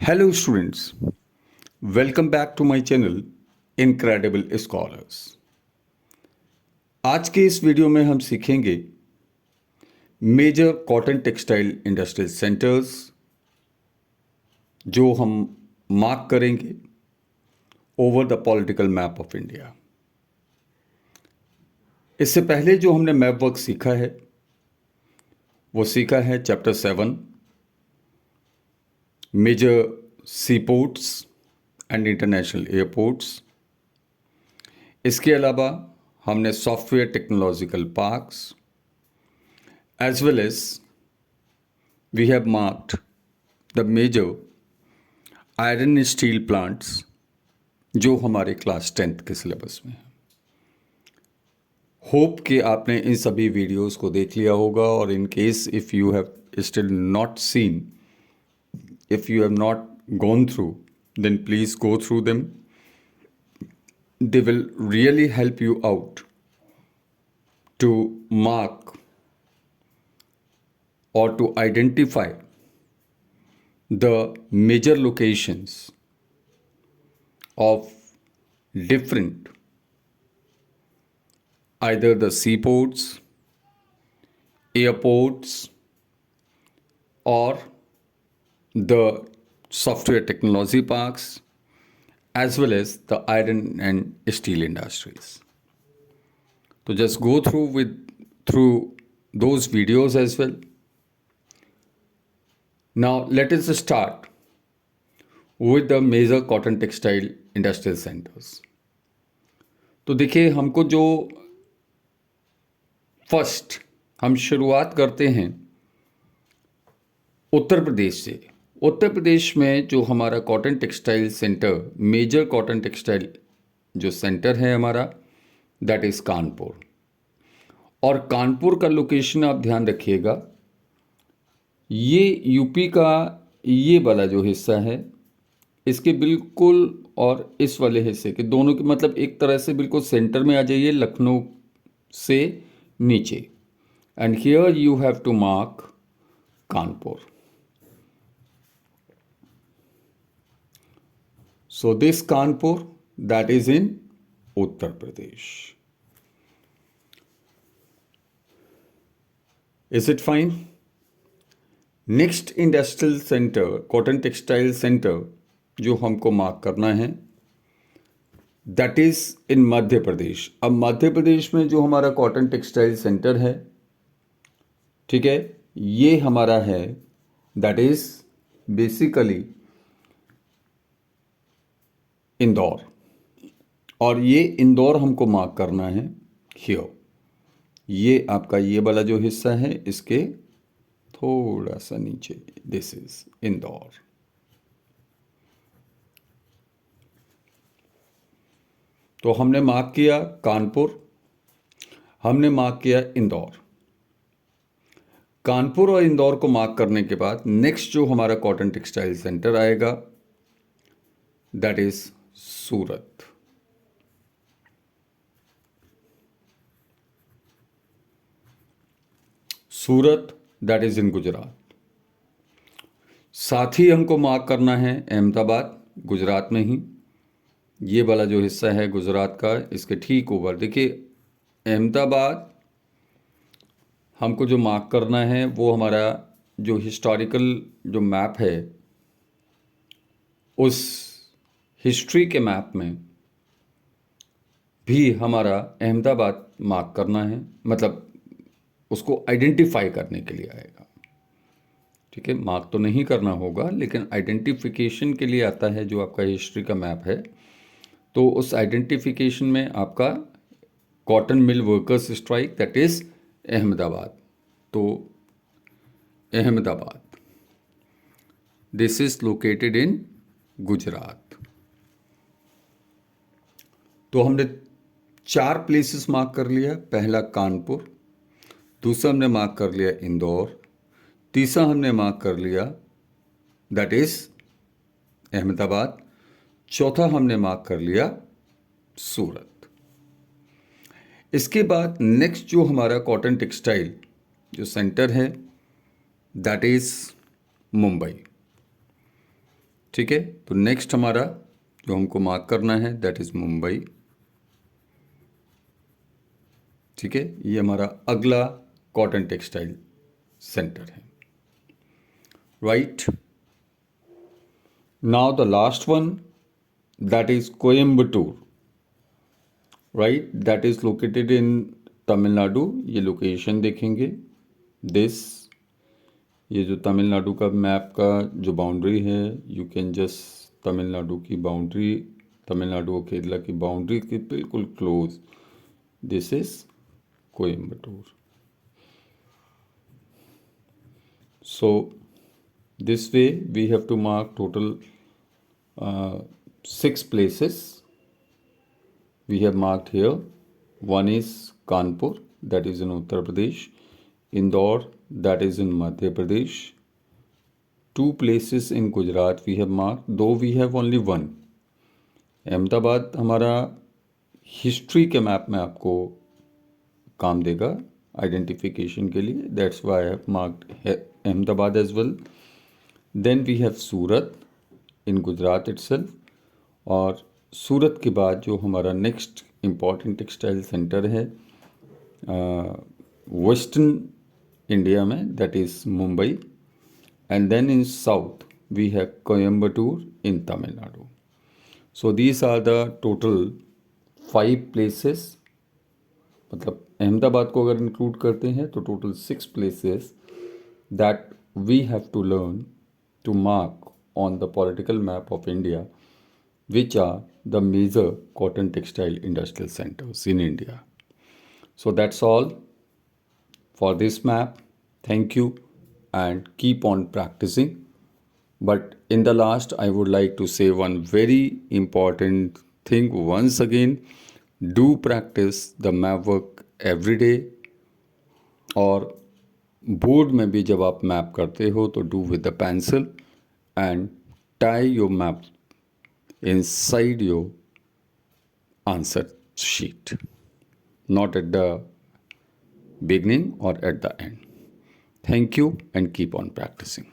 Hello students, welcome back to my channel incredible scholars. आज के इस वीडियो में हम सीखेंगे major cotton textile industrial centres जो हम मार्क करेंगे over the political map of India. इससे पहले जो हमने मैप वर्क सीखा है वो सीखा है chapter 7 major sea ports and international airports. इसके अलावा हमने software technological parks as well as we have marked the major iron steel plants जो हमारे क्लास 10th के सिलेबस में है। होप कि आपने इन सभी वीडियोस को देख लिया होगा, और in case if you have still not seen, if you have not gone through, then please go through them. They will really help you out to mark or to identify the major locations of different either the seaports, airports, or the software technology parks, as well as the iron and steel industries. So just go through those videos as well. Now let us start with the major cotton textile industrial centers. तो देखिए, हमको जो first हम शुरुआत करते हैं उत्तर प्रदेश से। उत्तर प्रदेश में जो हमारा cotton textile centre, major cotton textile जो सेंटर है हमारा, दैट इज़ कानपुर। और कानपुर का लोकेशन आप ध्यान रखिएगा, ये यूपी का ये वाला जो हिस्सा है इसके बिल्कुल और इस वाले हिस्से के दोनों के मतलब एक तरह से बिल्कुल सेंटर में आ जाइए, लखनऊ से नीचे। And here you have to mark Kanpur. So this Kanpur, that is in Uttar Pradesh. Is it fine? Next industrial center, cotton textile center, जो हमको मार्क करना है, that is in Madhya Pradesh. अब मध्य प्रदेश में जो हमारा कॉटन टेक्सटाइल सेंटर है, ठीक है, ये हमारा है, that is basically इंदौर। और ये इंदौर हमको मार्क करना है हियर। ये आपका ये वाला जो हिस्सा है इसके थोड़ा सा नीचे, दिस इज इंदौर। तो हमने मार्क किया कानपुर, हमने मार्क किया इंदौर। कानपुर और इंदौर को मार्क करने के बाद नेक्स्ट जो हमारा कॉटन टेक्सटाइल सेंटर आएगा that is Surat. Surat that is in Gujarat. साथ ही हमको मार्क करना है अहमदाबाद, गुजरात में ही। ये वाला जो हिस्सा है गुजरात का, इसके ठीक ऊपर देखिए अहमदाबाद हमको जो मार्क करना है वो हमारा जो हिस्टोरिकल जो मैप है उस हिस्ट्री के मैप में भी हमारा अहमदाबाद मार्क करना है, मतलब उसको आइडेंटिफाई करने के लिए आएगा। ठीक है, मार्क तो नहीं करना होगा लेकिन आइडेंटिफिकेशन के लिए आता है जो आपका हिस्ट्री का मैप है। तो उस आइडेंटिफिकेशन में आपका cotton mill workers strike that is Ahmedabad. तो Ahmedabad this is located in Gujarat. तो हमने 4 प्लेसेस मार्क कर लिया। पहला कानपुर, दूसरा हमने मार्क कर लिया इंदौर, तीसरा हमने मार्क कर लिया दैट इज अहमदाबाद, चौथा हमने मार्क कर लिया सूरत। इसके बाद नेक्स्ट जो हमारा कॉटन टेक्सटाइल जो सेंटर है दैट इज मुंबई। ठीक है, तो नेक्स्ट हमारा जो हमको मार्क करना है दैट इज मुंबई। ठीक है, ये हमारा अगला कॉटन टेक्सटाइल सेंटर है, right. Now the last one that is Coimbatore, right, that is located इन तमिलनाडु। ये लोकेशन देखेंगे, दिस, ये जो तमिलनाडु का मैप का जो बाउंड्री है, यू कैन जस्ट तमिलनाडु की बाउंड्री, तमिलनाडु और केरला की बाउंड्री के बिल्कुल close, this is Coimbatore. So this way we have to mark total 6 places we have marked here. One is Kanpur, that is in Uttar Pradesh, Indore, that is in Madhya Pradesh. 2 places in Gujarat we have marked, though we have only one. Ahmedabad हमारा history के map में आपको काम देगा identification के लिए, that's why I have marked Ahmedabad as well. Then we have Surat in Gujarat itself, और सूरत के बाद जो हमारा नेक्स्ट इम्पॉर्टेंट टेक्सटाइल सेंटर है वेस्टर्न इंडिया में, that is Mumbai, and then in south we have Coimbatore in Tamil Nadu. So these are the total 5 places, मतलब अहमदाबाद को अगर इंक्लूड करते हैं तो total 6 places that we have to learn to mark on the political map of India, which are the major cotton textile industrial centers in India. So that's all for this map. Thank you and keep on practicing. But in the last, I would like to say one very important thing once again. Do practice the map work every day. और board में भी जब आप map करते हो तो do with the pencil and tie your map inside your answer sheet, not at the beginning or at the end. Thank you and keep on practicing.